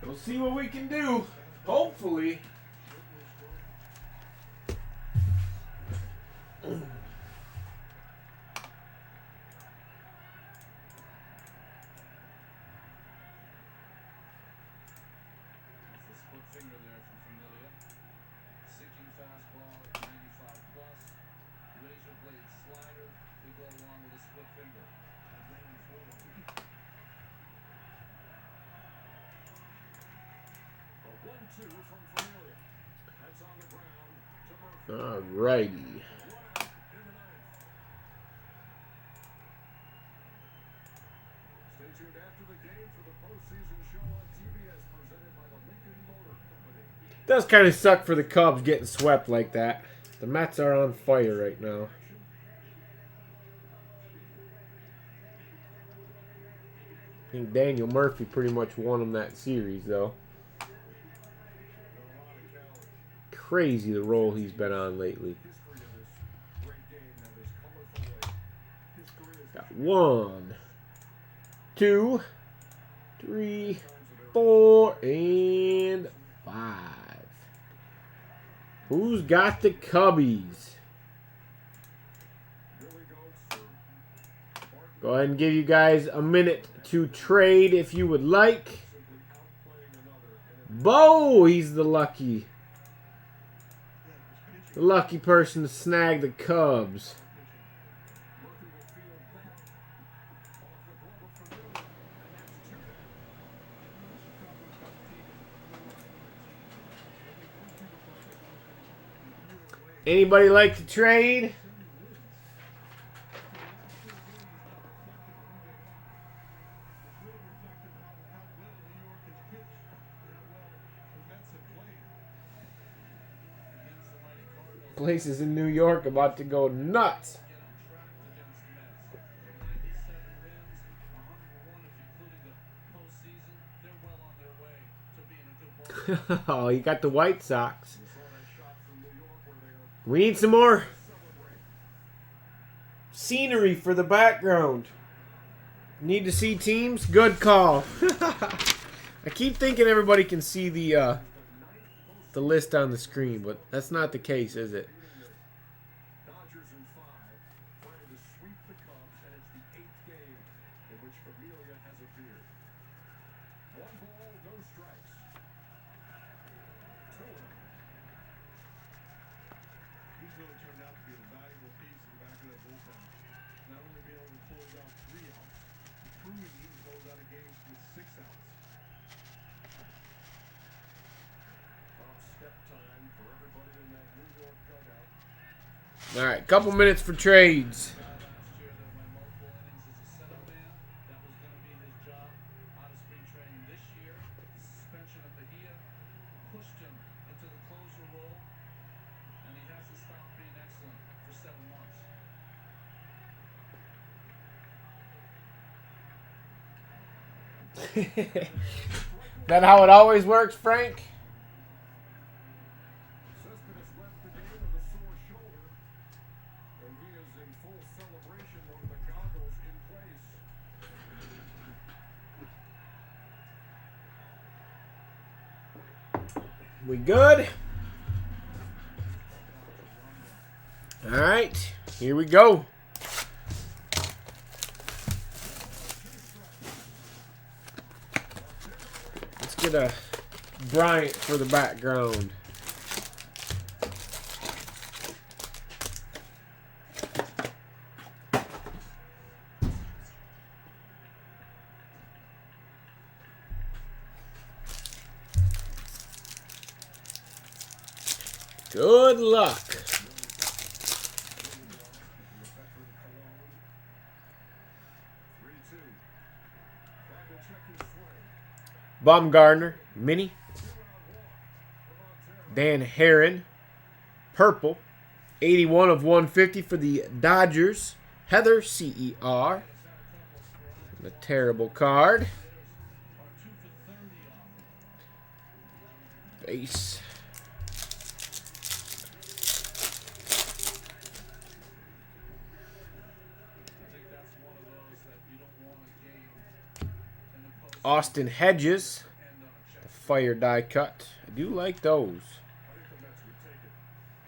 We'll see what we can do. Hopefully. All righty. Does kind of suck for the Cubs getting swept like that. The Mets are on fire right now. I think Daniel Murphy pretty much won them that series, though. Crazy the role he's been on lately. Got 1, 2, 3, 4, and 5. Who's got the Cubbies? Go ahead and give you guys a minute to trade if you would like. Bo, he's the lucky person to snag the Cubs. Anybody like to trade? Places in New York about to go nuts. Oh, you got the White Sox. We need some more scenery for the background. Need to see teams? Good call. I keep thinking everybody can see the list on the screen, but that's not the case, is it? All right, couple minutes for trades. That how it always works, Frank? We good? All right, here we go. Let's get a Bryant for the background. Good luck. Baumgartner, mini. Dan Herron, purple. 81 of 150 for the Dodgers. Heather, CER. A terrible card. Base. Austin Hedges, Fire die cut. I do like those.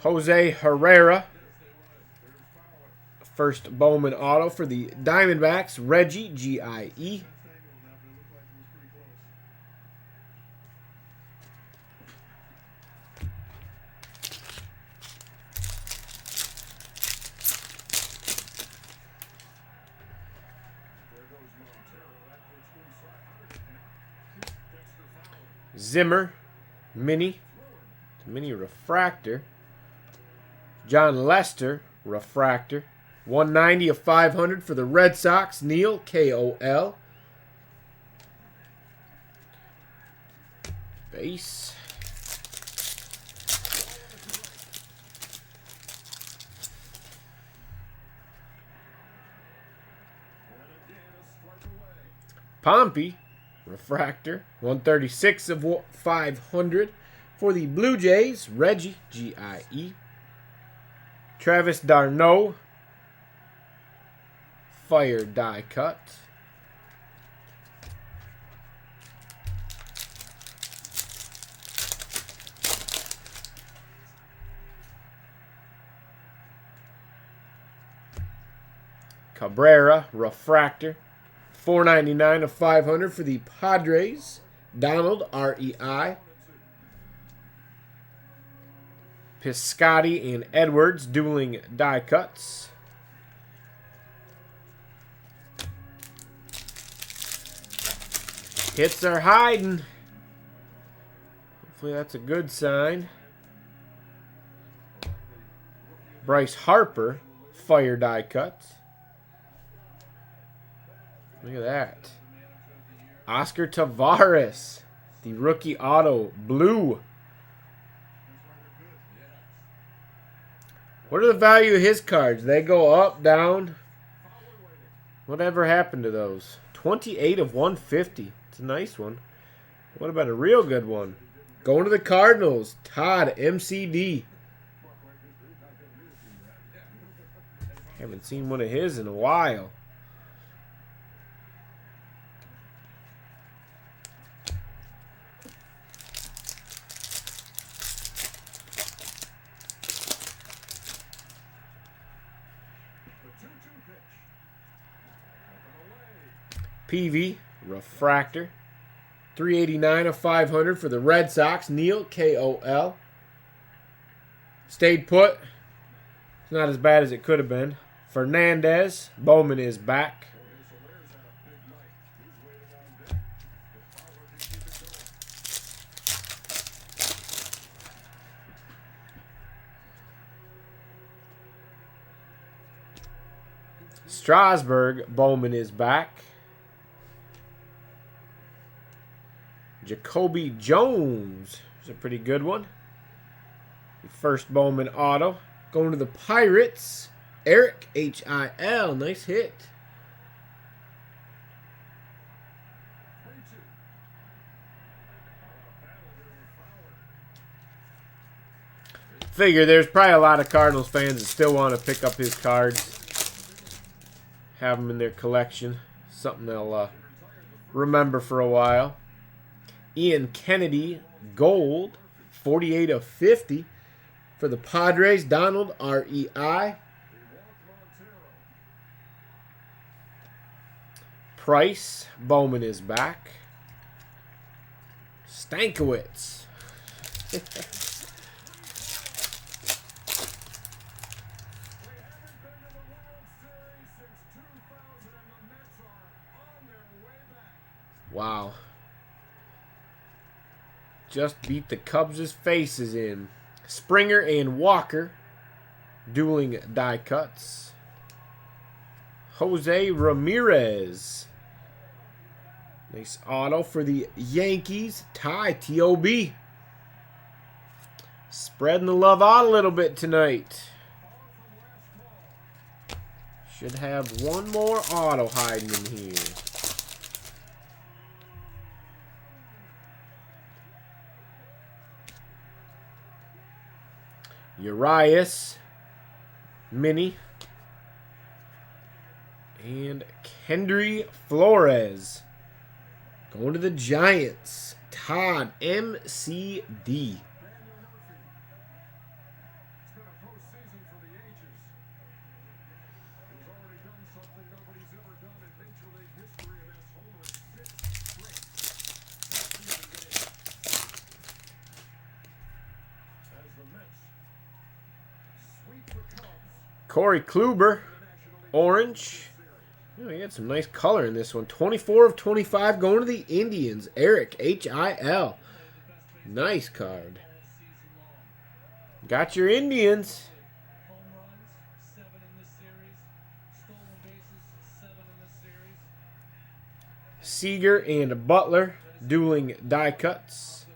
Jose Herrera. First Bowman auto for the Diamondbacks. Reggie, G-I-E. Zimmer, mini refractor. John Lester, refractor. 190 of 500 for the Red Sox. Neil, K-O-L. Base. Pompey, refractor. 136 of 500 for the Blue Jays. Reggie, G-I-E. Travis d'Arnaud, fire die cut. Cabrera, refractor. 499 of 500 for the Padres. Donald, R-E-I. Piscotty and Edwards, dueling die cuts. Hits are hiding. Hopefully that's a good sign. Bryce Harper, fire die cut. Look at that. Oscar Taveras, the rookie auto, blue. What are the value of his cards? They go up, down. Whatever happened to those? 28 of 150. It's a nice one. What about a real good one? Going to the Cardinals. Todd, MCD. Haven't seen one of his in a while. PV, refractor. 389 of 500 for the Red Sox. Neil, K-O-L. Stayed put. It's not as bad as it could have been. Fernandez, Bowman is back. Strasburg, Bowman is back. Jacoby Jones. It's a pretty good one. The first Bowman auto. Going to the Pirates. Eric, H-I-L. Nice hit. Figure there's probably a lot of Cardinals fans that still want to pick up his cards. Have them in their collection. Something they'll remember for a while. Ian Kennedy, gold, 48 of 50 for the Padres. Donald, R-E-I. Price, Bowman is back. Stankiewicz. Wow. Just beat the Cubs' faces in. Springer and Walker, dueling die cuts. Jose Ramirez. Nice auto for the Yankees. Ty, T-O-B. Spreading the love out a little bit tonight. Should have one more auto hiding in here. Urias, mini, and Kendry Flores. Going to the Giants. Todd, MCD. Corey Kluber, orange. Oh, you got some nice color in this one. 24 of 25 going to the Indians. Eric, HIL. Nice card. Got your Indians. Seager and Butler, dueling die cuts.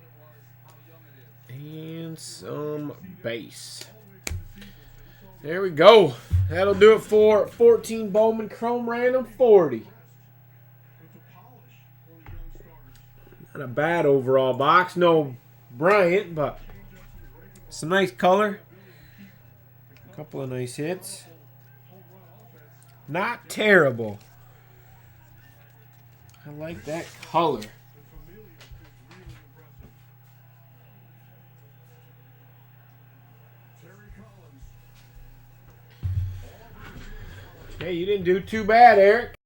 And some base. There we go. That'll do it for 14 Bowman Chrome Random 40. Not a bad overall box. No Bryant, but some nice color. A couple of nice hits. Not terrible. I like that color. Hey, you didn't do too bad, Eric.